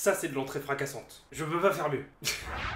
Ça, c'est de l'entrée fracassante. Je peux pas faire mieux.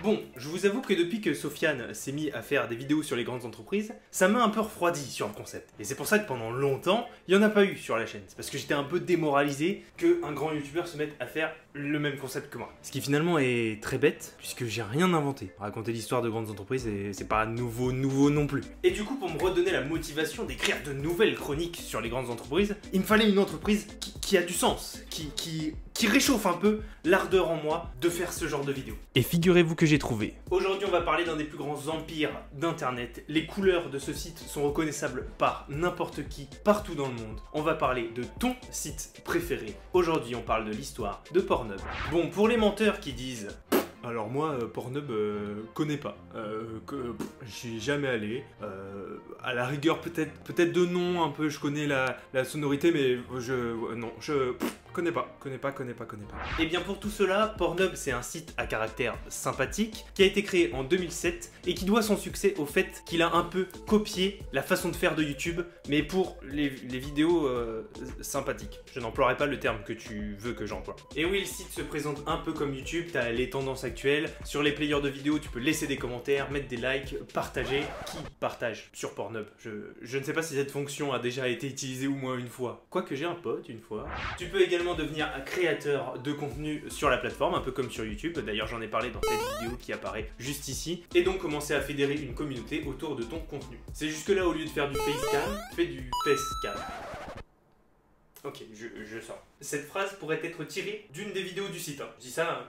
Bon, je vous avoue que depuis que Sofiane s'est mis à faire des vidéos sur les grandes entreprises, ça m'a un peu refroidi sur le concept. Et c'est pour ça que pendant longtemps, il n'y en a pas eu sur la chaîne. C'est parce que j'étais un peu démoralisé qu'un grand youtubeur se mette à faire le même concept que moi. Ce qui finalement est très bête, puisque j'ai rien inventé. Raconter l'histoire de grandes entreprises, c'est pas nouveau non plus. Et du coup, pour me redonner la motivation d'écrire de nouvelles chroniques sur les grandes entreprises, il me fallait une entreprise qui a du sens, qui réchauffe un peu l'ardeur en moi de faire ce genre de vidéo. Et figurez-vous que j'ai trouvé. Aujourd'hui, on va parler d'un des plus grands empires d'internet. Les couleurs de ce site sont reconnaissables par n'importe qui, partout dans le monde. On va parler de ton site préféré. Aujourd'hui, on parle de l'histoire de Pornhub. Bon, pour les menteurs qui disent... Alors moi, Pornhub, connais pas. J'y ai jamais allé. À la rigueur, peut-être de nom, un peu, je connais la sonorité, mais je connais pas. Et bien pour tout cela, Pornhub, c'est un site à caractère sympathique, qui a été créé en 2007, et qui doit son succès au fait qu'il a un peu copié la façon de faire de YouTube, mais pour les vidéos sympathiques. Je n'emploierai pas le terme que tu veux que j'emploie. Et oui, le site se présente un peu comme YouTube, t'as les tendances actuelles. Sur les players de vidéos, tu peux laisser des commentaires, mettre des likes, partager. Qui partage sur Pornhub? Je ne sais pas si cette fonction a déjà été utilisée au moins une fois. Quoique j'ai un pote une fois. Tu peux également devenir un créateur de contenu sur la plateforme, un peu comme sur YouTube. D'ailleurs, j'en ai parlé dans cette vidéo qui apparaît juste ici. Et donc commencer à fédérer une communauté autour de ton contenu. C'est jusque là, au lieu de faire du facecam, fais du facecam. Ok, je sors. Cette phrase pourrait être tirée d'une des vidéos du site. Je dis ça...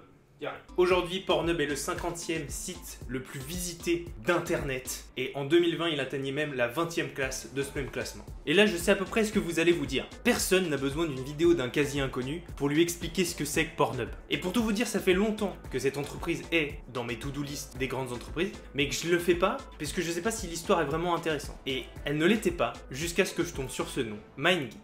Aujourd'hui, Pornhub est le 50e site le plus visité d'internet et en 2020 il atteignait même la 20e place de ce même classement. Et là je sais à peu près ce que vous allez vous dire. Personne n'a besoin d'une vidéo d'un quasi inconnu pour lui expliquer ce que c'est que Pornhub. Et pour tout vous dire, ça fait longtemps que cette entreprise est dans mes to-do list des grandes entreprises, mais que je le fais pas parce que je sais pas si l'histoire est vraiment intéressante. Et elle ne l'était pas jusqu'à ce que je tombe sur ce nom, MindGeek.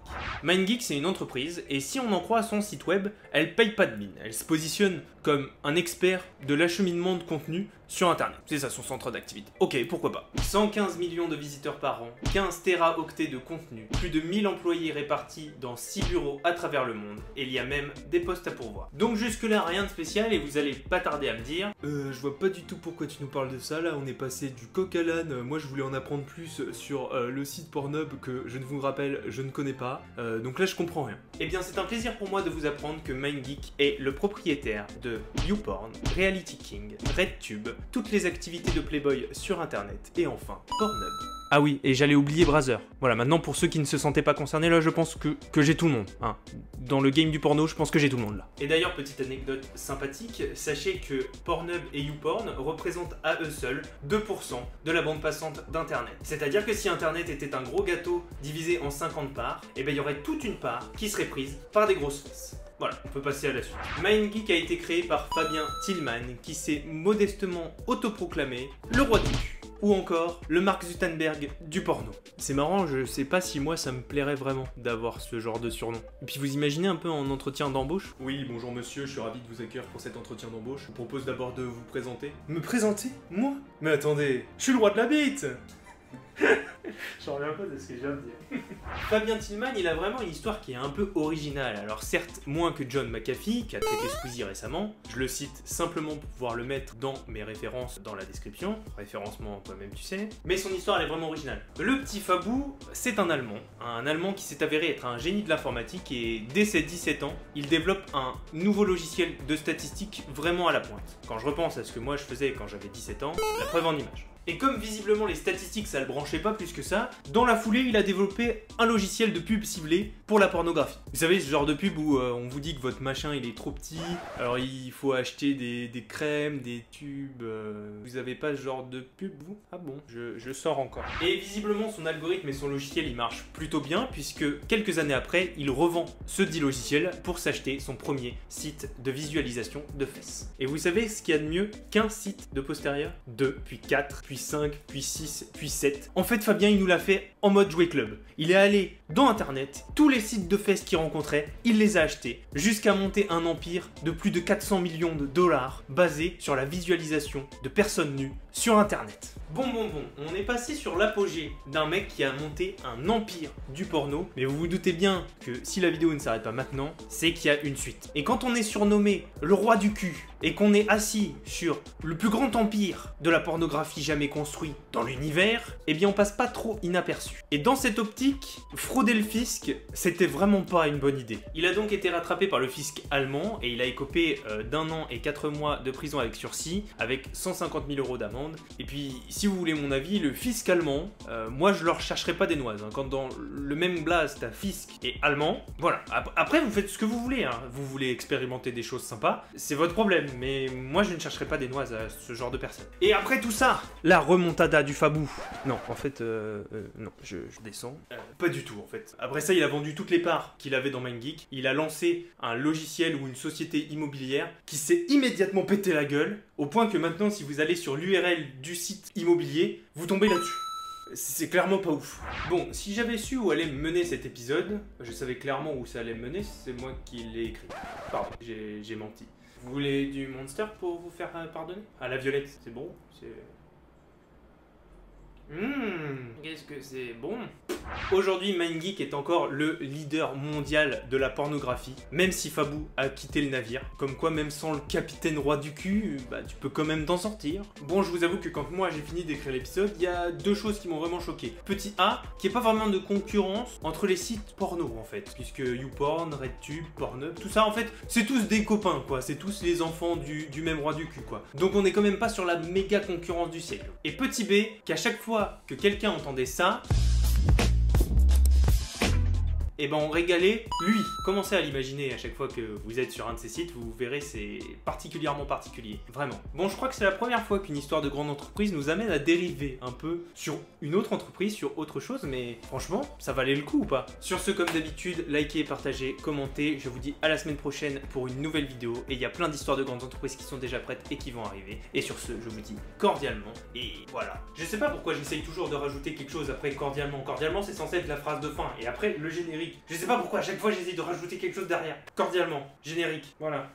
MindGeek, c'est une entreprise et si on en croit son site web, elle paye pas de mine. Elle se positionne comme un expert de l'acheminement de contenu sur internet. C'est ça son centre d'activité. Ok, pourquoi pas. 115 millions de visiteurs par an, 15 téraoctets de contenu, plus de 1000 employés répartis dans 6 bureaux à travers le monde, et il y a même des postes à pourvoir. Donc jusque là, rien de spécial et vous allez pas tarder à me dire je vois pas du tout pourquoi tu nous parles de ça, là on est passé du coq à l'âne, moi je voulais en apprendre plus sur le site Pornhub que je ne vous rappelle, je ne connais pas, donc là je comprends rien. Eh bien c'est un plaisir pour moi de vous apprendre que MindGeek est le propriétaire de YouPorn, Reality King, RedTube, toutes les activités de Playboy sur internet et enfin Pornhub. Ah oui, et j'allais oublier Brazzer. Voilà, maintenant pour ceux qui ne se sentaient pas concernés, là je pense que j'ai tout le monde. Hein. Dans le game du porno, je pense que j'ai tout le monde là. Et d'ailleurs, petite anecdote sympathique, sachez que Pornhub et YouPorn représentent à eux seuls 2% de la bande passante d'internet. C'est-à-dire que si internet était un gros gâteau divisé en 50 parts, et ben il y aurait toute une part qui serait prise par des grosses fesses. Voilà, on peut passer à la suite. MindGeek a été créé par Fabien Tillman, qui s'est modestement autoproclamé le roi du cul. Ou encore le Mark Zuckerberg du porno. C'est marrant, je sais pas si moi ça me plairait vraiment d'avoir ce genre de surnom. Et puis vous imaginez un peu en entretien d'embauche? Oui, bonjour monsieur, je suis ravi de vous accueillir pour cet entretien d'embauche. Je vous propose d'abord de vous présenter. Me présenter? Moi? Mais attendez, je suis le roi de la bite. J'en reviens pas de ce que je viens de dire. Fabien Tillman, il a vraiment une histoire qui est un peu originale. Alors certes, moins que John McAfee, qui a traité Squeezie récemment. Je le cite simplement pour pouvoir le mettre dans mes références dans la description. Référencement toi-même tu sais. Mais son histoire elle est vraiment originale. Le petit Fabou, c'est un Allemand qui s'est avéré être un génie de l'informatique et dès ses 17 ans, il développe un nouveau logiciel de statistiques vraiment à la pointe. Quand je repense à ce que moi je faisais quand j'avais 17 ans, la preuve en image. Et comme visiblement les statistiques ça le branchait pas plus que ça, dans la foulée il a développé un logiciel de pub ciblé pour la pornographie. Vous savez ce genre de pub où on vous dit que votre machin il est trop petit, alors il faut acheter des crèmes, des tubes, vous avez pas ce genre de pub vous? Ah bon, je sors encore. Et visiblement son algorithme et son logiciel il marchent plutôt bien puisque quelques années après il revend ce dit logiciel pour s'acheter son premier site de visualisation de fesses. Et vous savez ce qu'il y a de mieux qu'un site de postérieur? 2, puis 4, puis 5, puis 6, puis 7. En fait, Fabien, il nous l'a fait en mode jouet club. Il est allé dans Internet, tous les sites de fesses qu'il rencontrait, il les a achetés, jusqu'à monter un empire de plus de 400 millions de dollars basé sur la visualisation de personnes nues sur internet. Bon, on est passé sur l'apogée d'un mec qui a monté un empire du porno, mais vous vous doutez bien que si la vidéo ne s'arrête pas maintenant, c'est qu'il y a une suite. Et quand on est surnommé le roi du cul, et qu'on est assis sur le plus grand empire de la pornographie jamais construit dans l'univers, eh bien on passe pas trop inaperçu. Et dans cette optique, frauder le fisc, c'était vraiment pas une bonne idée. Il a donc été rattrapé par le fisc allemand, et il a écopé d'1 an et 4 mois de prison avec sursis, avec 150 000 € d'amende. Et puis, si vous voulez mon avis, le fisc allemand, moi je leur chercherai pas des noises. Hein. Quand dans le même blast, t'as fisc et allemand, voilà. Après, vous faites ce que vous voulez. Hein. Vous voulez expérimenter des choses sympas, c'est votre problème. Mais moi, je ne chercherai pas des noises à ce genre de personnes. Et après tout ça, la remontada du Fabou. Non, en fait, non, je descends. Pas du tout, en fait. Après ça, il a vendu toutes les parts qu'il avait dans MindGeek. Il a lancé un logiciel ou une société immobilière qui s'est immédiatement pété la gueule, au point que maintenant, si vous allez sur l'URL du site immobilier, vous tombez là-dessus. C'est clairement pas ouf. Bon, si j'avais su où allait mener cet épisode, je savais clairement où ça allait me mener, c'est moi qui l'ai écrit. Pardon, j'ai menti. Vous voulez du Monster pour vous faire pardonner? Ah, la violette, c'est bon, c'est... Qu'est-ce que c'est bon. Aujourd'hui, MindGeek est encore le leader mondial de la pornographie, même si Fabou a quitté le navire. Comme quoi, même sans le capitaine roi du cul, bah tu peux quand même t'en sortir. Bon, je vous avoue que quand moi j'ai fini d'écrire l'épisode, il y a deux choses qui m'ont vraiment choqué. Petit A, qu'il n'y ait pas vraiment de concurrence entre les sites porno en fait, puisque YouPorn, RedTube, Pornhub, tout ça en fait, c'est tous des copains quoi, c'est tous les enfants du même roi du cul quoi. Donc on est quand même pas sur la méga concurrence du siècle. Et petit B, qu'à chaque fois que quelqu'un entendait ça, et ben on régalait lui. Commencez à l'imaginer à chaque fois que vous êtes sur un de ces sites, vous verrez c'est particulièrement particulier, vraiment. Bon, je crois que c'est la première fois qu'une histoire de grande entreprise nous amène à dériver un peu sur une autre entreprise, sur autre chose, mais franchement, ça valait le coup ou pas? Sur ce, comme d'habitude, likez, partagez, commentez, je vous dis à la semaine prochaine pour une nouvelle vidéo, et il y a plein d'histoires de grandes entreprises qui sont déjà prêtes et qui vont arriver, et sur ce, je vous dis cordialement, et voilà. Je sais pas pourquoi j'essaye toujours de rajouter quelque chose après cordialement. Cordialement, c'est censé être la phrase de fin, et après, le générique. Je sais pas pourquoi à chaque fois j'essaie de rajouter quelque chose derrière. Cordialement, générique, voilà.